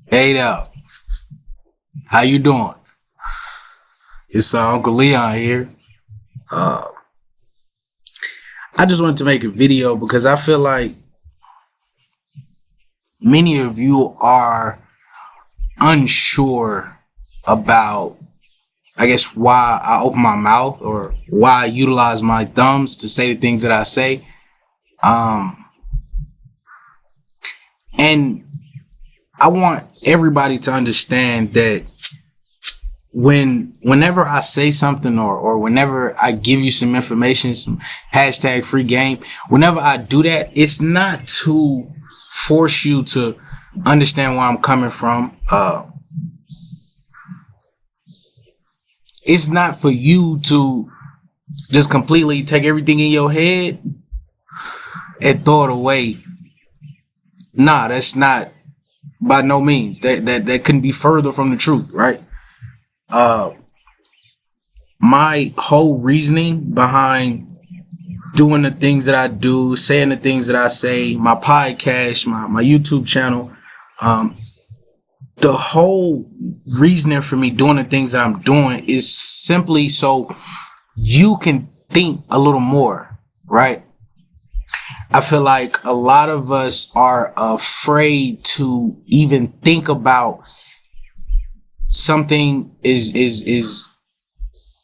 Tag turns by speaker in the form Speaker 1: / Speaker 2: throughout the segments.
Speaker 1: Hey there, how you doing? It's Uncle Leon here. Uh, I just wanted to make a video because I feel like many of you are unsure about, I guess, why I open my mouth or why I utilize my thumbs to say the things that I say. Um, and I want everybody to understand that whenever I say something or whenever I give you some information, some hashtag free game, whenever I do that, it's not to force you to understand where I'm coming from. It's not for you to just completely take everything in your head and throw it away. Nah, that's not by no means. That couldn't be further from the truth, right? Uh, my whole reasoning behind doing the things that I do, saying the things that I say, my podcast, my YouTube channel, um, the whole reasoning for me doing the things that I'm doing is simply so you can think a little more, right? I feel like a lot of us are afraid to even think about something is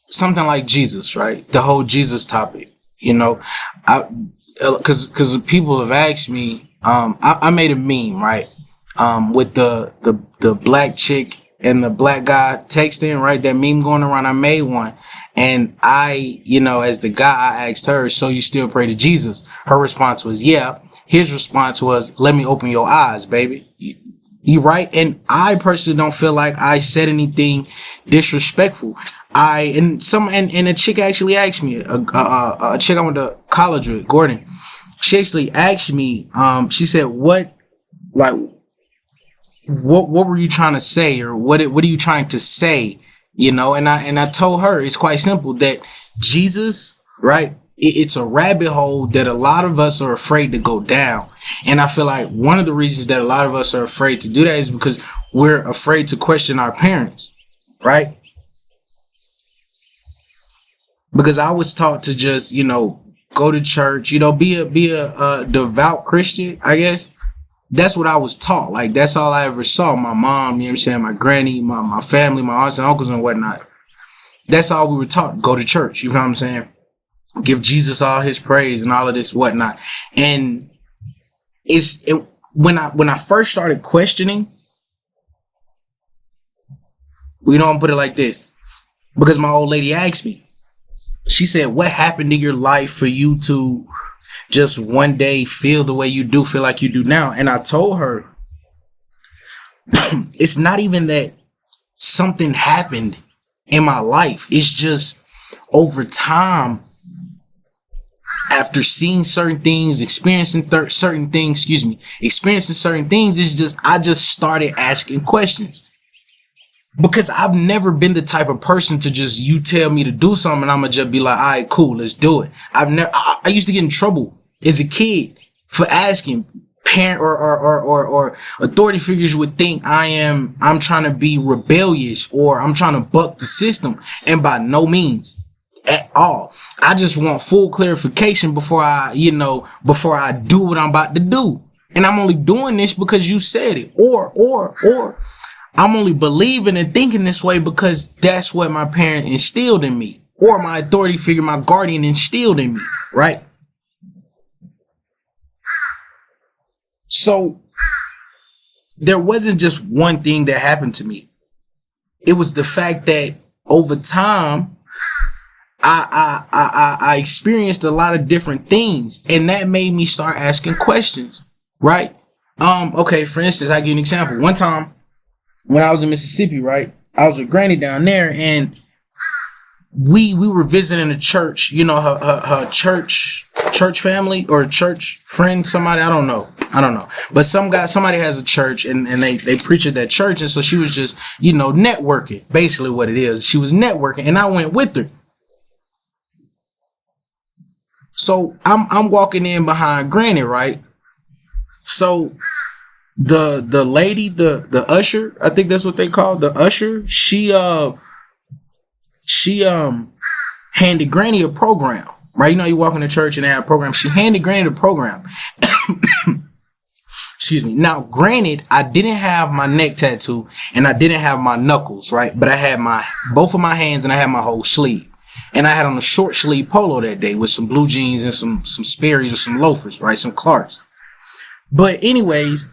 Speaker 1: something like Jesus, right? The whole Jesus topic, you know, I, cause people have asked me, I made a meme, right? With the black chick and the black guy texting, right? That meme going around, I made one. And as the guy, I asked her, so you still pray to Jesus? Her response was, yeah. His response was, let me open your eyes, baby. You right? And I personally don't feel like I said anything disrespectful. And a chick actually asked me, a chick I went to college with, Gordon. She actually asked me, she said, like, what were you trying to say, or what are you trying to say? And I told her it's quite simple that Jesus, right? It's a rabbit hole that a lot of us are afraid to go down. And I feel like one of the reasons that a lot of us are afraid to do that is because we're afraid to question our parents, right? Because I was taught to just, go to church, be a devout Christian, I guess. That's what I was taught. Like, that's all I ever saw. My mom, you know what I'm saying? My granny, my family, my aunts and uncles and whatnot. That's all we were taught. Go to church. You know what I'm saying? Give Jesus all his praise and all of this whatnot. And when I first started questioning, we don't put it like this, because my old lady asked me, she said, what happened in your life for you to just one day feel the way you do, feel like you do now? And I told her, it's not even that something happened in my life. It's just over time, after seeing certain things, experiencing certain things, it's just, I just started asking questions. Because I've never been the type of person to just, you tell me to do something and I'm gonna just be like, all right, cool, let's do it. I used to get in trouble as a kid for asking. Parent or authority figures would think I'm trying to be rebellious or I'm trying to buck the system. And by no means at all. I just want full clarification before I do what I'm about to do. And I'm only doing this because you said it. Or I'm only believing and thinking this way because that's what my parent instilled in me, or my authority figure, my guardian instilled in me, right? So there wasn't just one thing that happened to me. It was the fact that over time, I experienced a lot of different things, and that made me start asking questions, right? Okay, for instance, I give you an example. One time when I was in Mississippi, right, I was with Granny down there, and we were visiting a church, her church family or church friend, somebody, I don't know. But somebody has a church and they preach at that church. And so she was just, networking, basically what it is. She was networking, and I went with her. So I'm walking in behind Granny, right? So the lady, the usher, I think that's what they call the usher. She handed Granny a program, right? You know, you walk in the church and they have a program. She handed Granny the program. Excuse me. Now, granted, I didn't have my neck tattoo and I didn't have my knuckles, right? But I had both of my hands and I had my whole sleeve. And I had on a short sleeve polo that day with some blue jeans and some Sperry's or some loafers, right? Some Clarks. But anyways,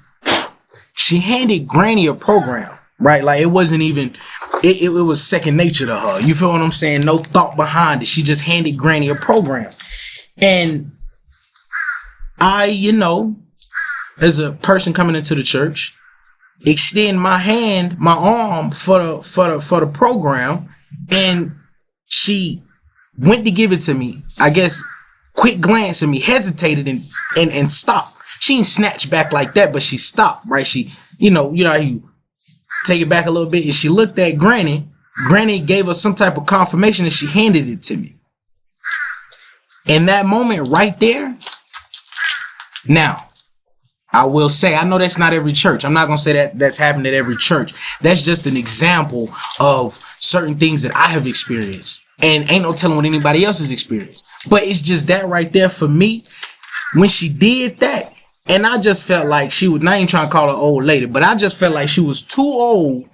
Speaker 1: she handed Granny a program, right? Like it wasn't even, it was second nature to her. You feel what I'm saying? No thought behind it. She just handed Granny a program. And I, as a person coming into the church, extend my hand, my arm for the program, and she went to give it to me. I guess quick glance at me, hesitated and stopped. She didn't snatch back like that, but she stopped, right? She, you know how you take it back a little bit, and she looked at Granny. Granny gave us some type of confirmation and she handed it to me. In that moment right there, now, I will say, I know that's not every church. I'm not going to say that that's happened at every church. That's just an example of certain things that I have experienced. And ain't no telling what anybody else has experienced. But it's just that right there for me. When she did that, and I just felt like she would, I ain't trying to call her old lady, but I just felt like she was too old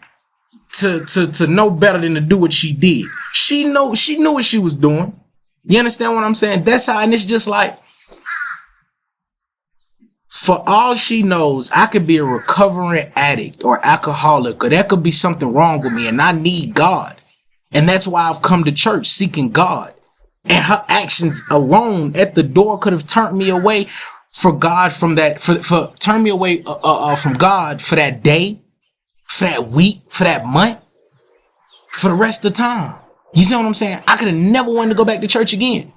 Speaker 1: to know better than to do what she did. She knew what she was doing. You understand what I'm saying? That's how, and it's just like, for all she knows, I could be a recovering addict or alcoholic, or there could be something wrong with me and I need God. And that's why I've come to church seeking God. And her actions alone at the door could have turned me away for God from that, for turn me away from God for that day, for that week, for that month, for the rest of the time. You see what I'm saying? I could have never wanted to go back to church again.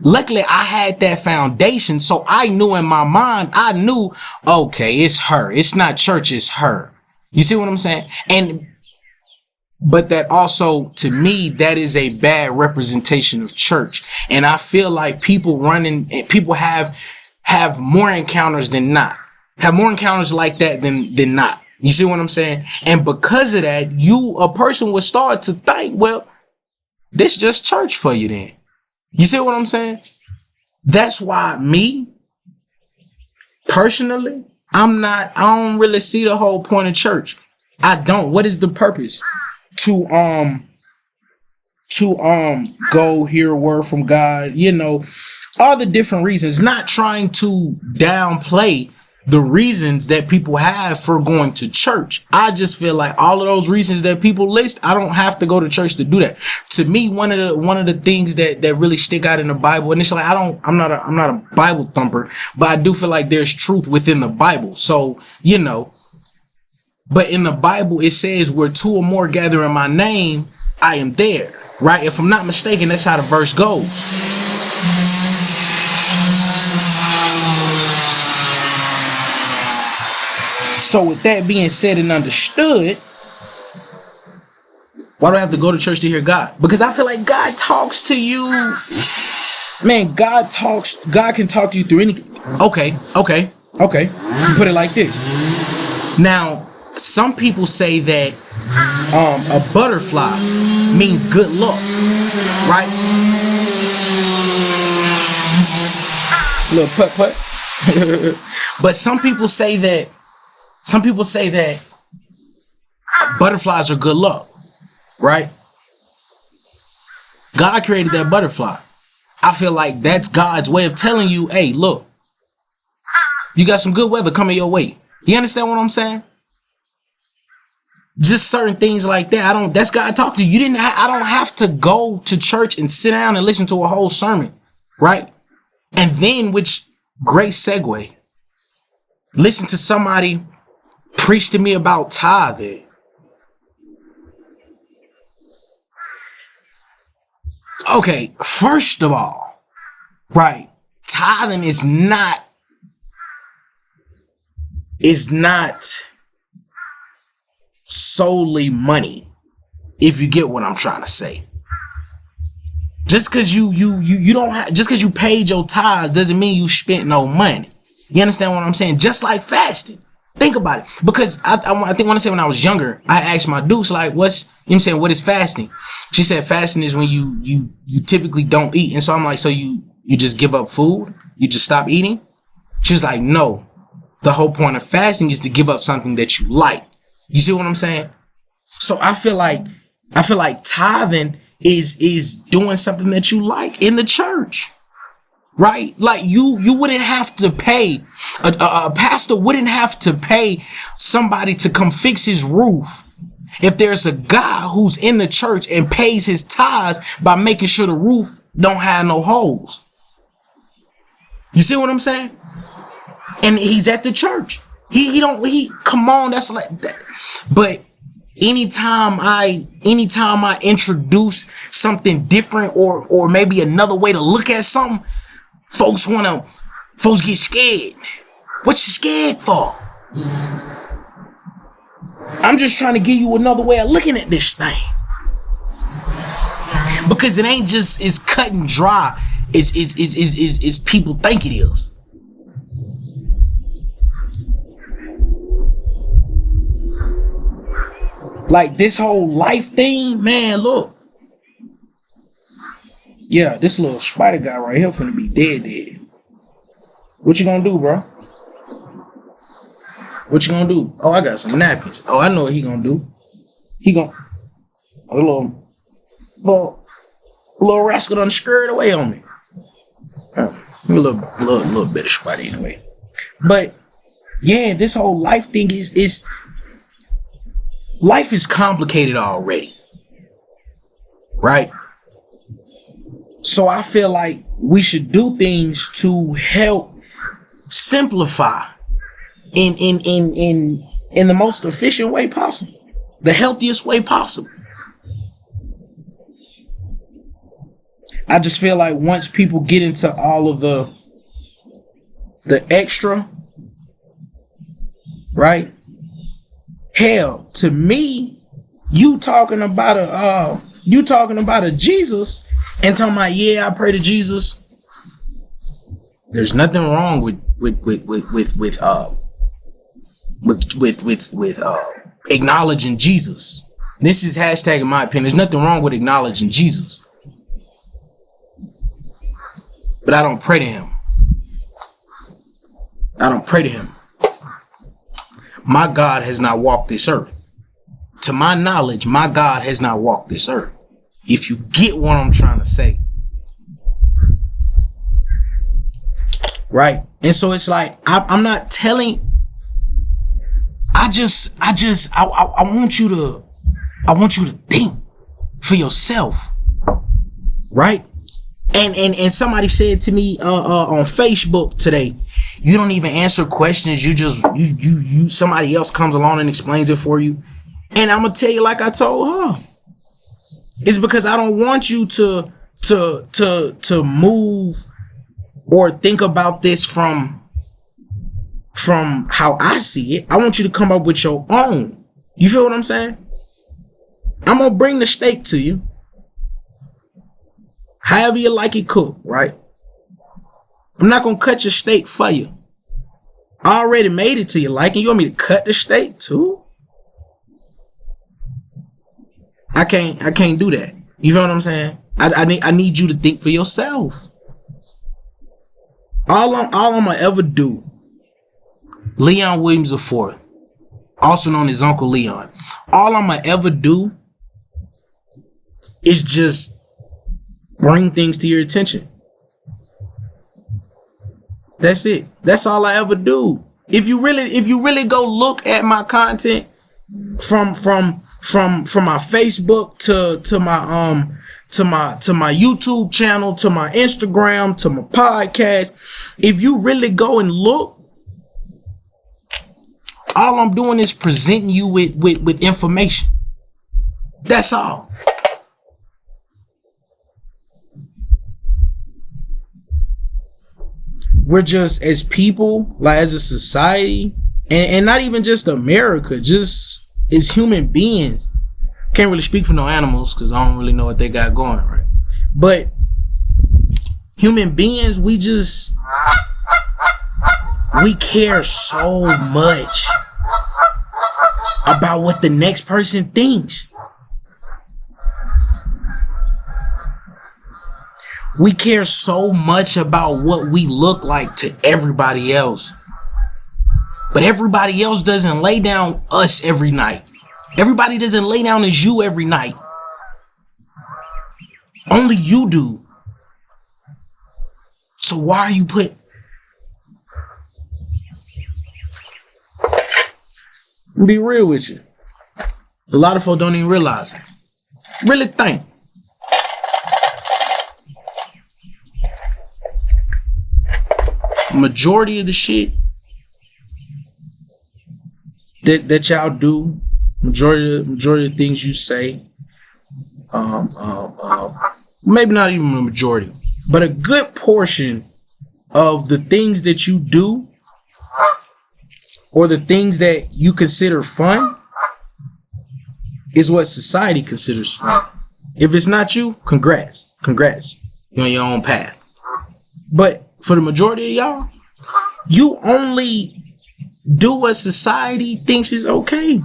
Speaker 1: Luckily, I had that foundation, so I knew in my mind, okay, it's her. It's not church, it's her. You see what I'm saying? But that also, to me, that is a bad representation of church. And I feel like people have more encounters than not. Have more encounters like that than not. You see what I'm saying? And because of that, a person would start to think, well, this just church for you then. You see what I'm saying? That's why me, personally, I don't really see the whole point of church. I don't. What is the purpose? To go hear a word from God, all the different reasons, not trying to downplay the reasons that people have for going to church. I just feel like all of those reasons that people list, I don't have to go to church to do that. To me, one of the things that really stick out in the Bible, and it's like, I'm not a Bible thumper, but I do feel like there's truth within the Bible. So, but in the Bible, it says where two or more gather in my name, I am there, right? If I'm not mistaken, that's how the verse goes. So with that being said and understood, why do I have to go to church to hear God? Because I feel like God talks to you. Man, God can talk to you through anything. Okay. You put it like this. Now, some people say that a butterfly means good luck, right? Little putt. But some people say that butterflies are good luck, right? God created that butterfly. I feel like that's God's way of telling you, hey, look, you got some good weather coming your way. You understand what I'm saying? Just certain things like that. That's God talking to you. I don't have to go to church and sit down and listen to a whole sermon, right? And then, which great segue, listen to somebody preach to me about tithing. Okay, first of all, right, tithing is not solely money, if you get what I'm trying to say. Just because you don't have, just because you paid your tithes doesn't mean you spent no money. You understand what I'm saying? Just like fasting. Think about it. Because I think when I say when I was younger, I asked my dukes, like, what's, you know what I'm saying, what is fasting? She said fasting is when you typically don't eat. And so I'm like, so you just give up food? You just stop eating? She's like, no. The whole point of fasting is to give up something that you like. You see what I'm saying? So I feel like tithing is doing something that you like in the church. Right? Like you wouldn't have to pay, a pastor wouldn't have to pay somebody to come fix his roof if there's a guy who's in the church and pays his tithes by making sure the roof don't have no holes. You see what I'm saying? And he's at the church. He come on, that's like that. But anytime I introduce something different or maybe another way to look at something, folks get scared. What you scared for? I'm just trying to give you another way of looking at this thing. Because it ain't just as cut and dry as people think it is. Like this whole life thing, man, look. Yeah, this little spider guy right here finna be dead. What you gonna do, bro? What you gonna do? Oh, I got some napkins. Oh, I know what he gonna do. He gonna a little rascal done scurried away on me. A little bit of spider anyway. But yeah, this whole life thing is life is complicated already, right? So I feel like we should do things to help simplify in the most efficient way possible, the healthiest way possible. I just feel like once people get into all of the extra, right? Hell, to me, you talking about a Jesus and talking about, yeah, I pray to Jesus. There's nothing wrong with acknowledging Jesus. This is hashtag in my opinion. There's nothing wrong with acknowledging Jesus. But I don't pray to him. I don't pray to him. My God has not walked this earth. To my knowledge, my God has not walked this earth. If you get what I'm trying to say. Right? And so it's like, I'm not telling, I want you to think for yourself. Right? And somebody said to me on Facebook today, you don't even answer questions. You somebody else comes along and explains it for you. And I'm gonna tell you like I told her. It's because I don't want you to move or think about this from how I see it. I want you to come up with your own. You feel what I'm saying? I'm gonna bring the steak to you. However you like it cooked, right? I'm not gonna cut your steak for you. I already made it to your liking. You want me to cut the steak too? I can't do that. You feel what I'm saying? I need you to think for yourself. All I'm gonna ever do, Leon Williams IV, also known as Uncle Leon, all I'm gonna ever do is just bring things to your attention. That's it. That's all I ever do. If you really go look at my content from my Facebook to my YouTube channel, to my Instagram, to my podcast, if you really go and look, all I'm doing is presenting you with information. That's all. We're just, as people, like as a society, and not even just America, just as human beings. Can't really speak for no animals because I don't really know what they got going, right? But human beings, we care so much about what the next person thinks. We care so much about what we look like to everybody else. But everybody else doesn't lay down us every night. Everybody doesn't lay down as you every night. Only you do. So why are you Be real with you. A lot of folks don't even realize it. Really think. Majority of the shit that y'all do, majority of the things you say, maybe not even a majority, but a good portion of the things that you do or the things that you consider fun is what society considers fun. If it's not you, congrats. You're on your own path. But for the majority of y'all, you only do what society thinks is okay.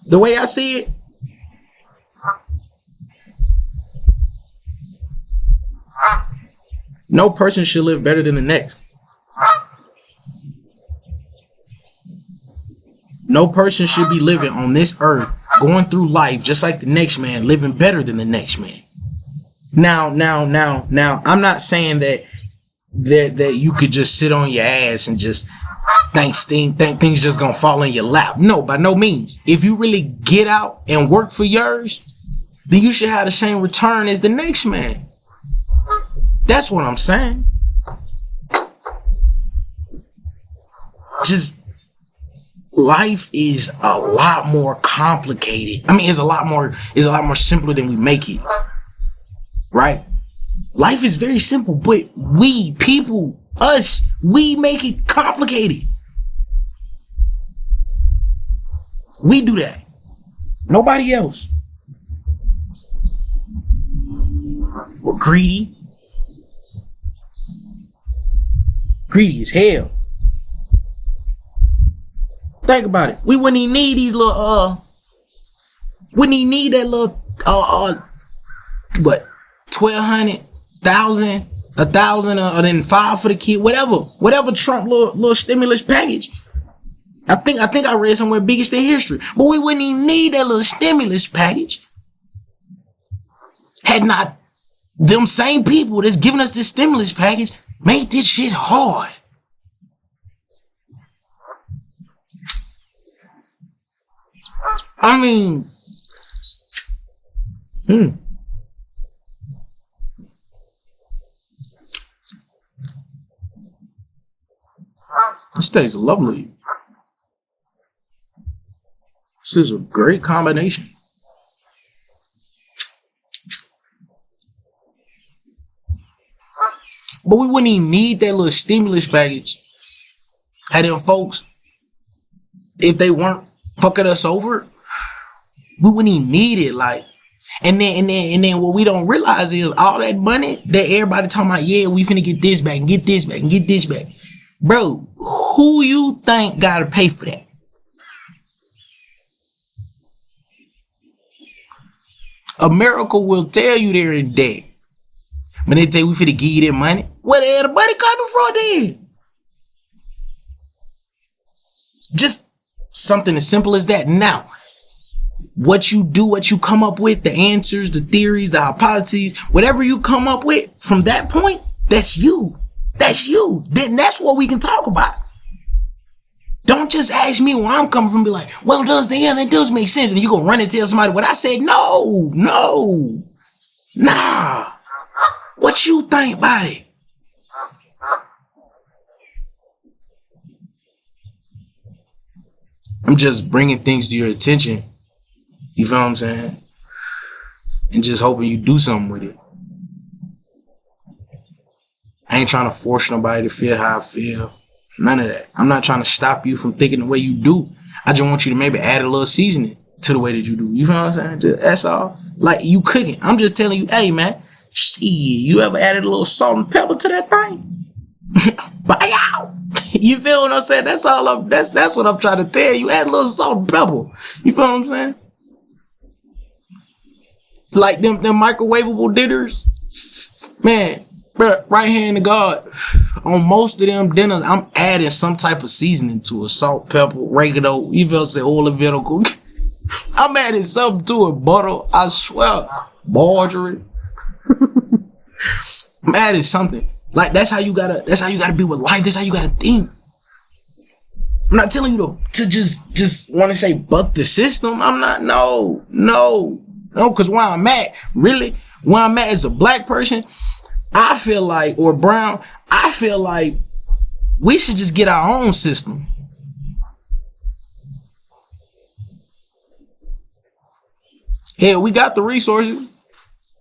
Speaker 1: The way I see it, no person should live better than the next. No person should be living on this earth, going through life just like the next man, living better than the next man. Now, I'm not saying that you could just sit on your ass and just think things just gonna fall in your lap. No, by no means. If you really get out and work for yours, then you should have the same return as the next man. That's what I'm saying. Just life is a lot more complicated. I mean, it's a lot more simpler than we make it. Right? Life is very simple, but we make it complicated. We do that. Nobody else. We're greedy. Greedy as hell. Think about it. We wouldn't even need these little, wouldn't even need that little, what? 1,200, 1,000, 1,000, or then 5 for the kid, whatever Trump little stimulus package. I think I read somewhere biggest in history, but we wouldn't even need that little stimulus package had not them same people that's giving us this stimulus package made this shit hard. I mean, This tastes lovely. This is a great combination. But we wouldn't even need that little stimulus package had them folks, if they weren't fucking us over, we wouldn't even need it. Like, and then what we don't realize is all that money that everybody talking about, yeah, we finna get this back and get this back and get this back. Bro, who you think gotta pay for that? America will tell you they're in debt. When they tell you we finna give you that money, where the hell the money coming from then? Just something as simple as that. Now, what you do, what you come up with, the answers, the theories, the hypotheses, whatever you come up with from that point, that's you. That's you. Then that's what we can talk about. Don't just ask me where I'm coming from and be like, well, that does make sense. And you go run and tell somebody what I said. No. Nah. What you think about it? I'm just bringing things to your attention. You feel what I'm saying? And just hoping you do something with it. I ain't trying to force nobody to feel how I feel. None of that. I'm not trying to stop you from thinking the way you do. I just want you to maybe add a little seasoning to the way that you do. You feel what I'm saying? Just, that's all. Like you cooking. I'm just telling you, hey man, shit, you ever added a little salt and pepper to that thing? Bye out. You feel what I'm saying? That's all that's what I'm trying to tell you. Add a little salt and pepper. You feel what I'm saying? Like them microwavable dinners, man, bro, right hand to God. On most of them dinners, I'm adding some type of seasoning to it. Salt, pepper, oregano, you feel say oil and vinegar. I'm adding something to it. Butter, I swear. Margarine. I'm adding something. Like that's how you gotta be with life. That's how you gotta think. I'm not telling you to just want to say buck the system. I'm not, no, cause where I'm at as a black person, I feel like, or brown, I feel like we should just get our own system. Hell, we got the resources.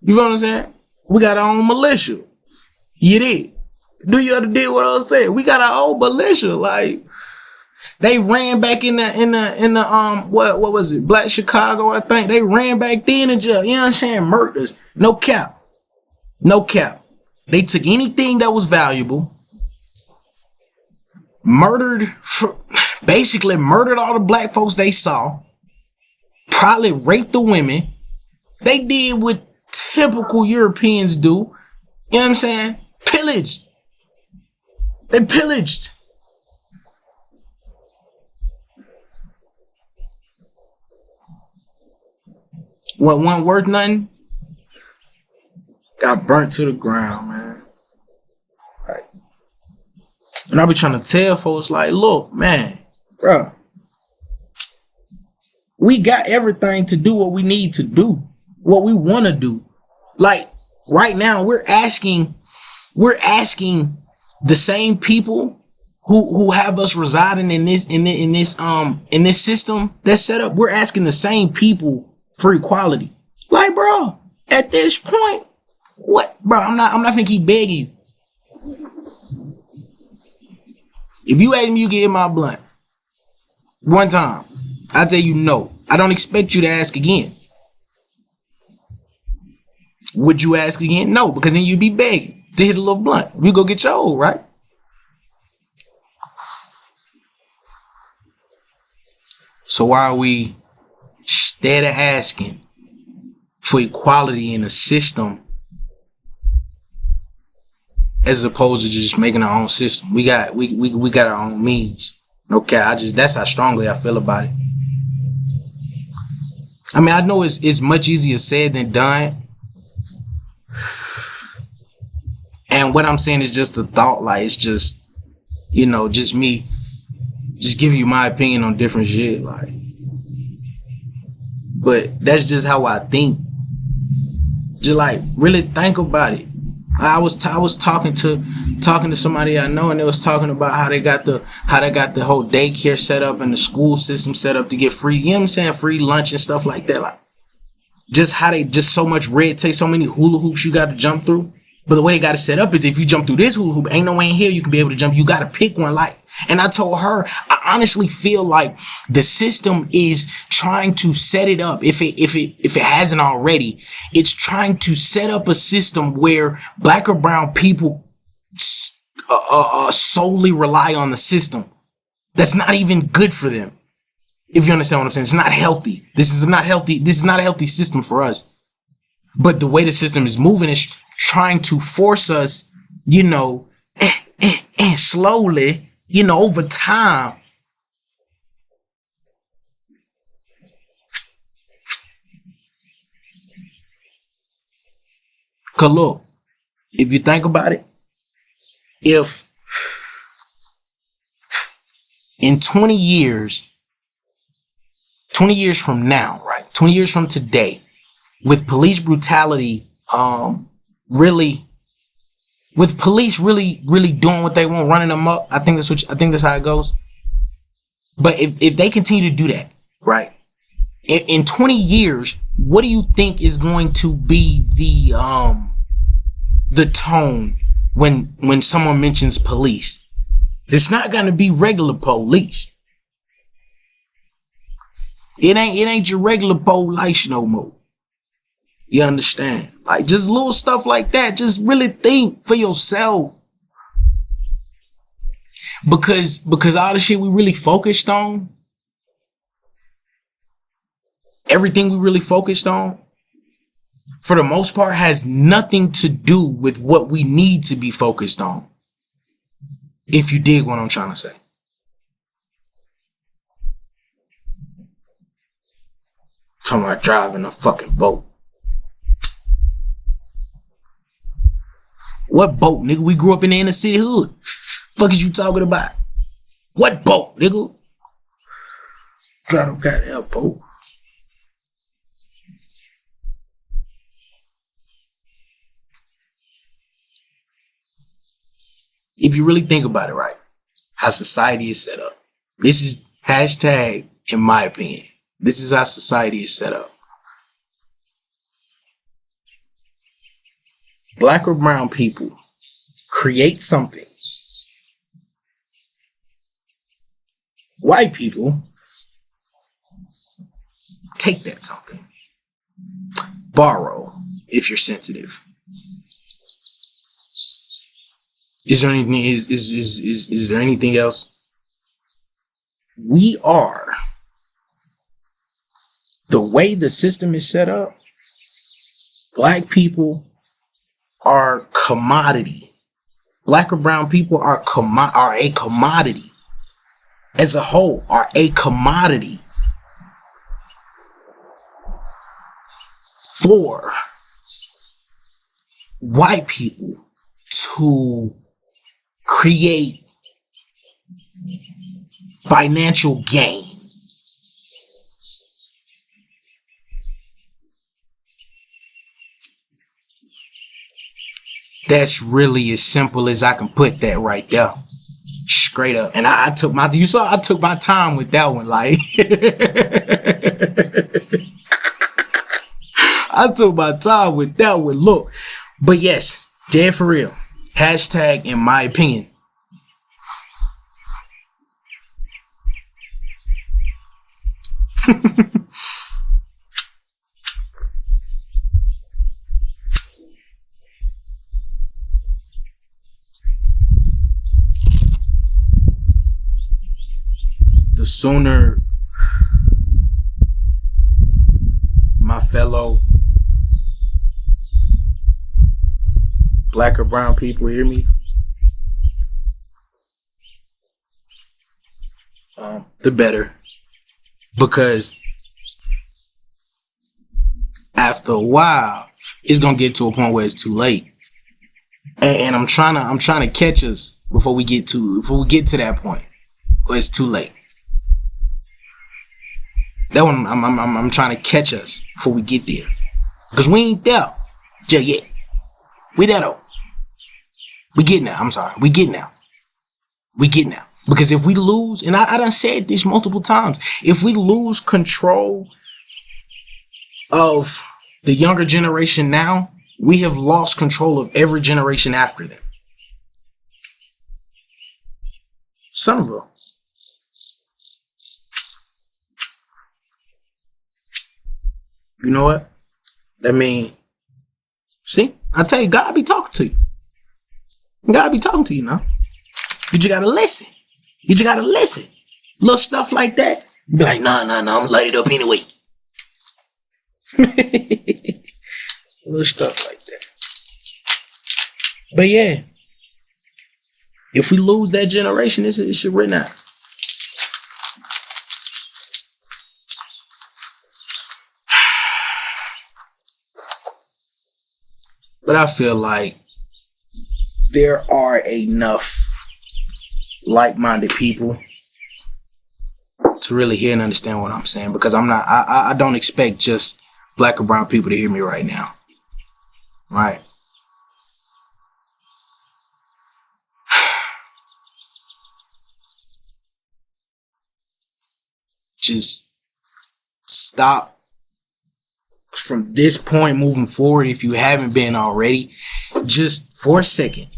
Speaker 1: You know what I'm saying? We got our own militia. You did. Do you understand what I was saying? We got our own militia. Like, they ran back in the what was it? Black Chicago, I think. They ran back then in jail. You know what I'm saying? Murders. No cap. No cap. They took anything that was valuable, basically murdered all the black folks they saw, probably raped the women. They did what typical Europeans do. You know what I'm saying? Pillaged. They pillaged. What wasn't worth nothing got burnt to the ground, man. Like, and I be trying to tell folks, like, look, man, bro, we got everything to do what we need to do, what we want to do. Like right now, we're asking the same people who have us residing in this system that's set up. We're asking the same people for equality. Like, bro, at this point, what, bro? I'm not finna keep begging you. If you ask me, you get in my blunt one time, I tell you no. I don't expect you to ask again. Would you ask again? No, because then you'd be begging to hit a little blunt. We go get your old, right? So why are we instead of asking for equality in a system as opposed to just making our own system? We got our own means. Okay, that's how strongly I feel about it. I mean, I know it's much easier said than done. And what I'm saying is just a thought, like it's just, just me just giving you my opinion on different shit, like. But that's just how I think. Just like really think about it. I was talking to somebody I know, and they was talking about how they got the whole daycare set up and the school system set up to get free, you know what I'm saying, free lunch and stuff like that. Like just how they just so much red tape, so many hula hoops you got to jump through. But the way they got it set up is if you jump through this hula hoop, ain't no way in here you can be able to jump. You got to pick one. Like, and I told her, I honestly feel like the system is trying to set it up. If it hasn't already, it's trying to set up a system where black or brown people solely rely on the system. That's not even good for them. If you understand what I'm saying, it's not healthy. This is not a healthy system for us. But the way the system is moving is trying to force us, slowly, over time. Cause look, if you think about it, if in 20 years from now, right? 20 years from today, with police brutality, really doing what they want, running them up. I think that's how it goes. But if they continue to do that, right? In 20 years, what do you think is going to be the tone when someone mentions police? It's not going to be regular police. It ain't your regular police no more. You understand? Like just little stuff like that. Just really think for yourself. Because all the shit we really focused on, everything we really focused on, for the most part, has nothing to do with what we need to be focused on. If you dig what I'm trying to say. Talking about driving a fucking boat. What boat, nigga? We grew up in the inner city hood. Fuck is you talking about? What boat, nigga? Drive a goddamn boat. If you really think about it, right, how society is set up. This is hashtag, in my opinion. This is how society is set up. Black or brown people create something. White people take that something. Borrow, if you're sensitive. Is there anything? Is there anything else? We are, the way the system is set up, black people are commodity. Black or brown people are a commodity. As a whole, are a commodity for white people to create financial gain. That's really as simple as I can put that right there. Straight up. And I took my time with that one. Like, I took my time with that one. Look, but yes, dead for real. Hashtag, in my opinion. The sooner my fellow black or brown people hear me, the better. Because after a while, it's gonna get to a point where it's too late. And I'm trying to catch us before we get to that point where it's too late. That one, I'm trying to catch us before we get there, because we ain't there just yet. We there though. We getting there. I'm sorry. We getting there. Because if we lose, and I done said this multiple times, if we lose control of the younger generation now, we have lost control of every generation after them. Somerville. You know what? I mean, see, I tell you, God be talking to you. God be talking to you now. You just gotta listen. Little stuff like that. You be like, nah, I'm gonna light it up anyway. Little stuff like that. But yeah, if we lose that generation, it should run out. But I feel like there are enough like-minded people to really hear and understand what I'm saying, because I don't expect just black or brown people to hear me right now. Right? Just stop. From this point moving forward, if you haven't been already, just for a second,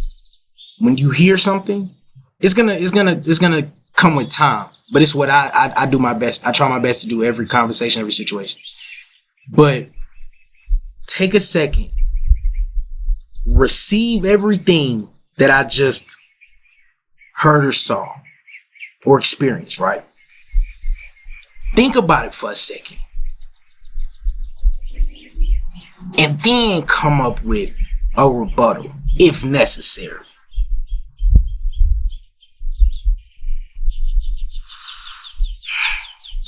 Speaker 1: when you hear something, it's gonna come with time. But it's what I do my best. I try my best to do every conversation, every situation. But take a second, receive everything that I just heard or saw or experienced, right? Think about it for a second. And then come up with a rebuttal if necessary.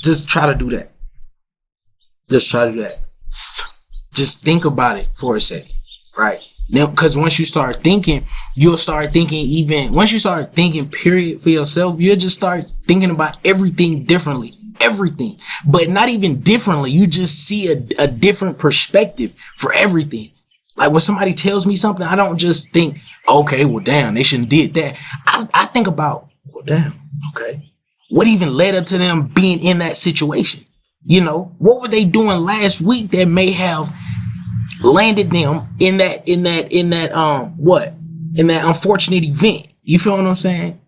Speaker 1: Just try to do that. Just try to do that. Just think about it for a second, right? Now, because once you start thinking, you'll start thinking once you start thinking period for yourself, you'll just start thinking about everything differently. Everything. But not even differently. You just see a different perspective for everything. Like when somebody tells me something, I don't just think, okay, well, damn, they shouldn't did that. I think about, well, damn, okay. What even led up to them being in that situation? You know, what were they doing last week that may have landed them in that unfortunate event? You feel what I'm saying?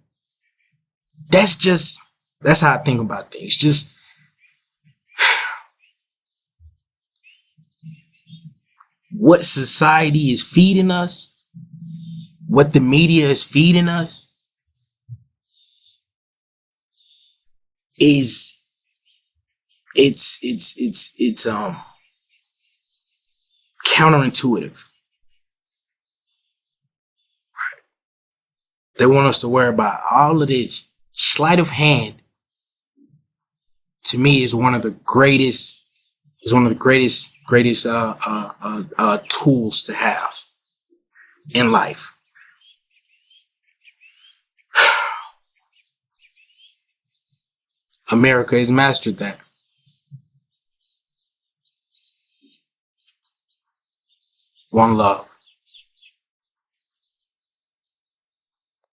Speaker 1: That's how I think about things. Just what society is feeding us, what the media is feeding us is it's counterintuitive. They want us to worry about all of this. Sleight of hand, to me, is one of the greatest tools to have in life. America has mastered that. One love.